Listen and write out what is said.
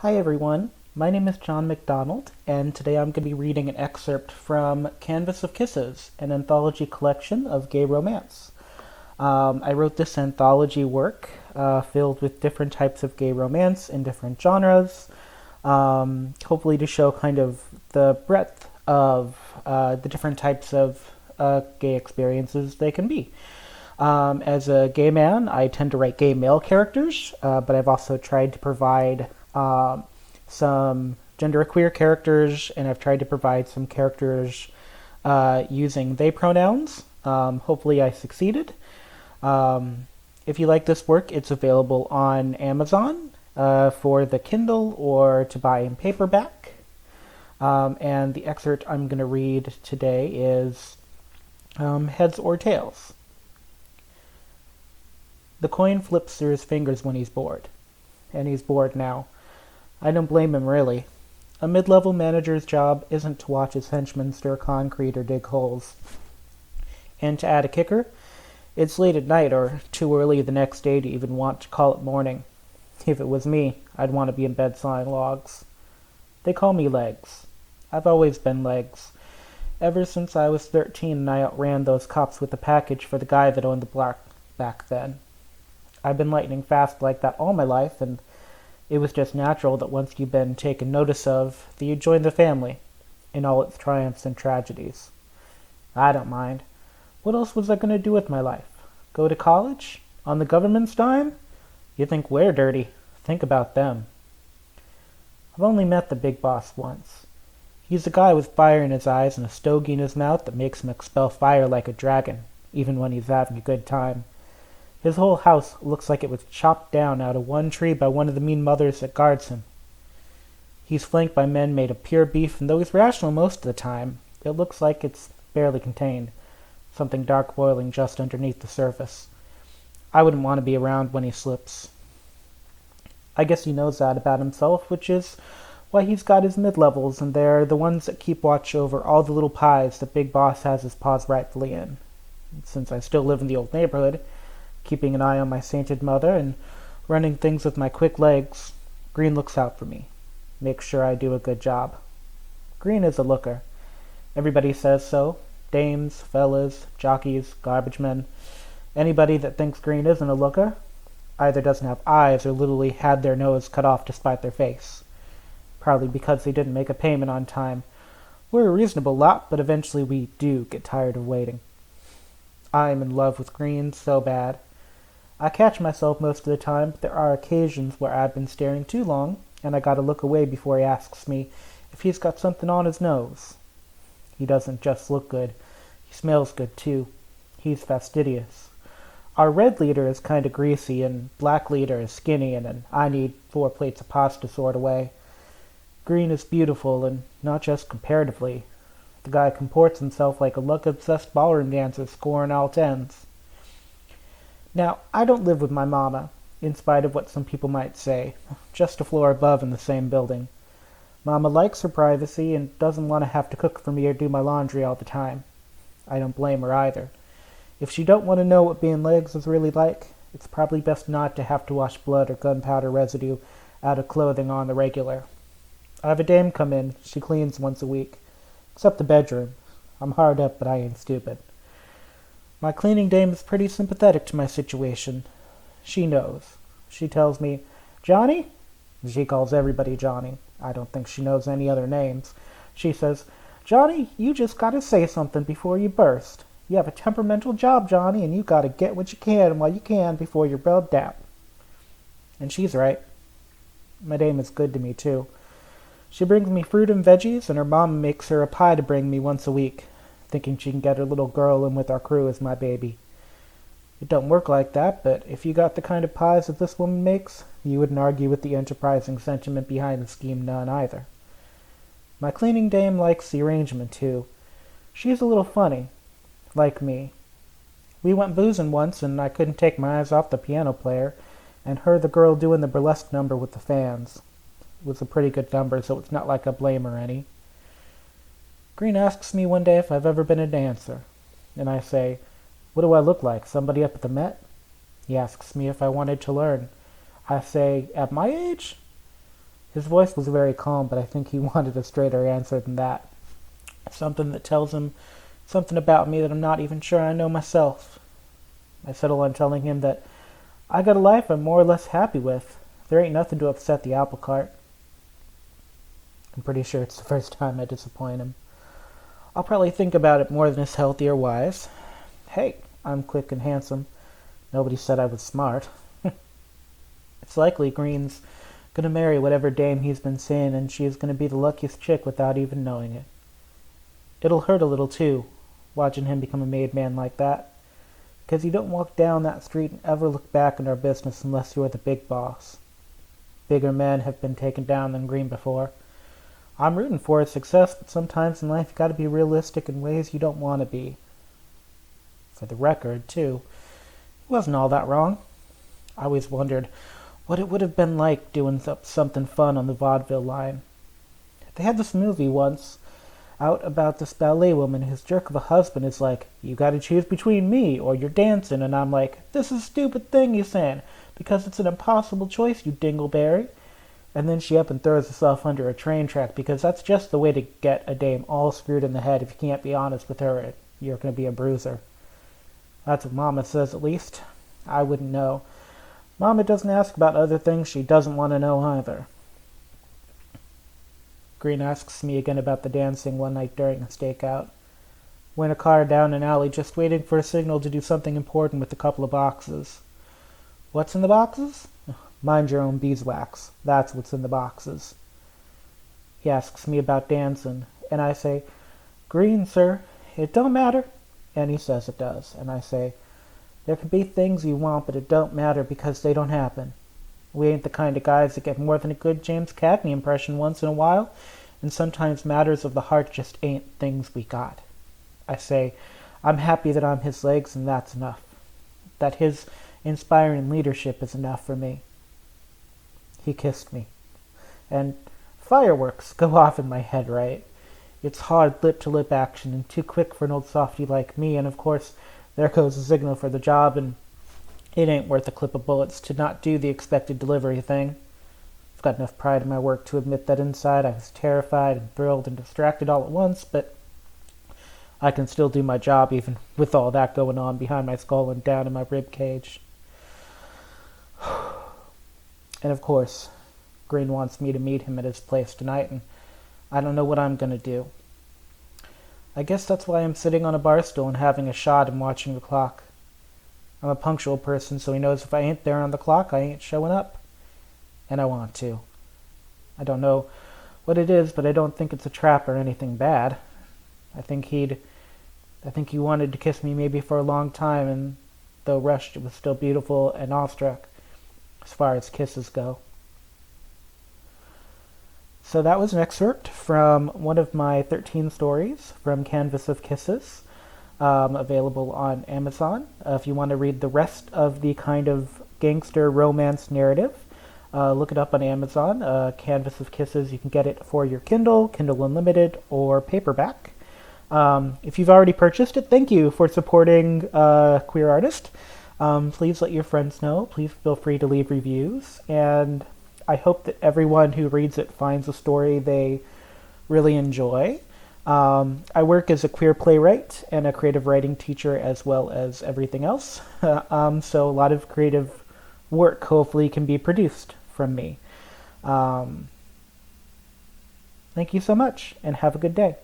Hi everyone, my name is John McDonald, and today I'm going to be reading an excerpt from Canvas of Kisses, an anthology collection of gay romance. I wrote this anthology work filled with different types of gay romance in different genres, hopefully to show kind of the breadth of the different types of gay experiences they can be. As a gay man, I tend to write gay male characters, but I've also tried to provide some genderqueer characters, and I've tried to provide some characters using they pronouns. Hopefully, I succeeded. If you like this work, it's available on Amazon for the Kindle or to buy in paperback. And the excerpt I'm going to read today is Heads or Tails. The coin flips through his fingers when he's bored. And he's bored now. I don't blame him, really. A mid-level manager's job isn't to watch his henchmen stir concrete or dig holes. And to add a kicker, it's late at night or too early the next day to even want to call it morning. If it was me, I'd want to be in bed sawing logs. They call me Legs. I've always been Legs. Ever since I was 13 and I outran those cops with the package for the guy that owned the block back then. I've been lightning fast like that all my life, and it was just natural that once you've been taken notice of, that you'd join the family, in all its triumphs and tragedies. I don't mind. What else was I going to do with my life? Go to college? On the government's dime? You think we're dirty. Think about them. I've only met the big boss once. He's a guy with fire in his eyes and a stogie in his mouth that makes him expel fire like a dragon, even when he's having a good time. His whole house looks like it was chopped down out of one tree by one of the mean mothers that guards him. He's flanked by men made of pure beef, and though he's rational most of the time, it looks like it's barely contained, something dark boiling just underneath the surface. I wouldn't want to be around when he slips. I guess he knows that about himself, which is why he's got his mid-levels, and they're the ones that keep watch over all the little pies that Big Boss has his paws rightfully in. Since I still live in the old neighborhood, keeping an eye on my sainted mother and running things with my quick legs, Green looks out for me, makes sure I do a good job. Green is a looker. Everybody says so. Dames, fellas, jockeys, garbage men. Anybody that thinks Green isn't a looker either doesn't have eyes or literally had their nose cut off to spite their face. Probably because they didn't make a payment on time. We're a reasonable lot, but eventually we do get tired of waiting. I'm in love with Green so bad. I catch myself most of the time, but there are occasions where I've been staring too long, and I gotta look away before he asks me if he's got something on his nose. He doesn't just look good, he smells good too. He's fastidious. Our red leader is kinda greasy, and black leader is skinny, and I need 4 plates of pasta stored away. Green is beautiful, and not just comparatively. The guy comports himself like a luck-obsessed ballroom dancer scoring all tens. Now, I don't live with my mama, in spite of what some people might say, just a floor above in the same building. Mama likes her privacy and doesn't want to have to cook for me or do my laundry all the time. I don't blame her either. If she don't want to know what being Legs is really like, it's probably best not to have to wash blood or gunpowder residue out of clothing on the regular. I have a dame come in. She cleans once a week. Except the bedroom. I'm hard up, but I ain't stupid. My cleaning dame is pretty sympathetic to my situation. She knows. She tells me, "Johnny?" She calls everybody Johnny. I don't think she knows any other names. She says, "Johnny, you just gotta say something before you burst. You have a temperamental job, Johnny, and you gotta get what you can while you can before you're rubbed out." And she's right. My dame is good to me, too. She brings me fruit and veggies, and her mom makes her a pie to bring me once a week, thinking she can get her little girl in with our crew as my baby. It don't work like that, but if you got the kind of pies that this woman makes, you wouldn't argue with the enterprising sentiment behind the scheme none either. My cleaning dame likes the arrangement, too. She's a little funny, like me. We went boozing once, and I couldn't take my eyes off the piano player, and her the girl doing the burlesque number with the fans. It was a pretty good number, so it's not like I blame her any. Green asks me one day if I've ever been a dancer, and I say, "What do I look like, somebody up at the Met?" He asks me if I wanted to learn. I say, "At my age?" His voice was very calm, but I think he wanted a straighter answer than that. Something that tells him something about me that I'm not even sure I know myself. I settle on telling him that I got a life I'm more or less happy with. There ain't nothing to upset the apple cart. I'm pretty sure it's the first time I disappoint him. I'll probably think about it more than is healthy or wise. Hey, I'm quick and handsome. Nobody said I was smart. It's likely Green's gonna marry whatever dame he's been seeing, and she's gonna be the luckiest chick without even knowing it. It'll hurt a little, too, watching him become a made man like that. Because you don't walk down that street and ever look back in our business unless you're the big boss. Bigger men have been taken down than Green before. I'm rooting for his success, but sometimes in life you gotta be realistic in ways you don't want to be. For the record, too, he wasn't all that wrong. I always wondered what it would have been like doing something fun on the vaudeville line. They had this movie once out about this ballet woman whose jerk of a husband is like, you gotta choose between me or you're dancing, and I'm like, this is a stupid thing you're saying, because it's an impossible choice, you dingleberry. And then she up and throws herself under a train track, because that's just the way to get a dame all screwed in the head. If you can't be honest with her, you're gonna be a bruiser. That's what Mama says, at least. I wouldn't know. Mama doesn't ask about other things she doesn't want to know either. Green asks me again about the dancing one night during a stakeout. We're in a car down an alley just waiting for a signal to do something important with a couple of boxes. What's in the boxes? Mind your own beeswax. That's what's in the boxes. He asks me about dancing, and I say, Green, sir, it don't matter. And he says it does, and I say, there can be things you want, but it don't matter because they don't happen. We ain't the kind of guys that get more than a good James Cagney impression once in a while, and sometimes matters of the heart just ain't things we got. I say, I'm happy that I'm his legs, and that's enough. That his inspiring leadership is enough for me. He kissed me. And fireworks go off in my head, right? It's hard lip-to-lip action and too quick for an old softy like me, and of course, there goes the signal for the job, and it ain't worth a clip of bullets to not do the expected delivery thing. I've got enough pride in my work to admit that inside I was terrified and thrilled and distracted all at once, but I can still do my job even with all that going on behind my skull and down in my rib cage. And of course, Green wants me to meet him at his place tonight, and I don't know what I'm going to do. I guess that's why I'm sitting on a bar stool and having a shot and watching the clock. I'm a punctual person, so he knows if I ain't there on the clock, I ain't showing up. And I want to. I don't know what it is, but I don't think it's a trap or anything bad. I think he wanted to kiss me maybe for a long time, and though rushed, it was still beautiful and awestruck as far as kisses go. So that was an excerpt from one of my 13 stories from Canvas of Kisses, available on Amazon. If you want to read the rest of the kind of gangster romance narrative, look it up on Amazon. Canvas of Kisses, you can get it for your Kindle, Kindle Unlimited, or paperback. If you've already purchased it, thank you for supporting a queer artist. Please let your friends know. Please feel free to leave reviews. And I hope that everyone who reads it finds a story they really enjoy. I work as a queer playwright and a creative writing teacher as well as everything else. So a lot of creative work hopefully can be produced from me. Thank you so much and have a good day.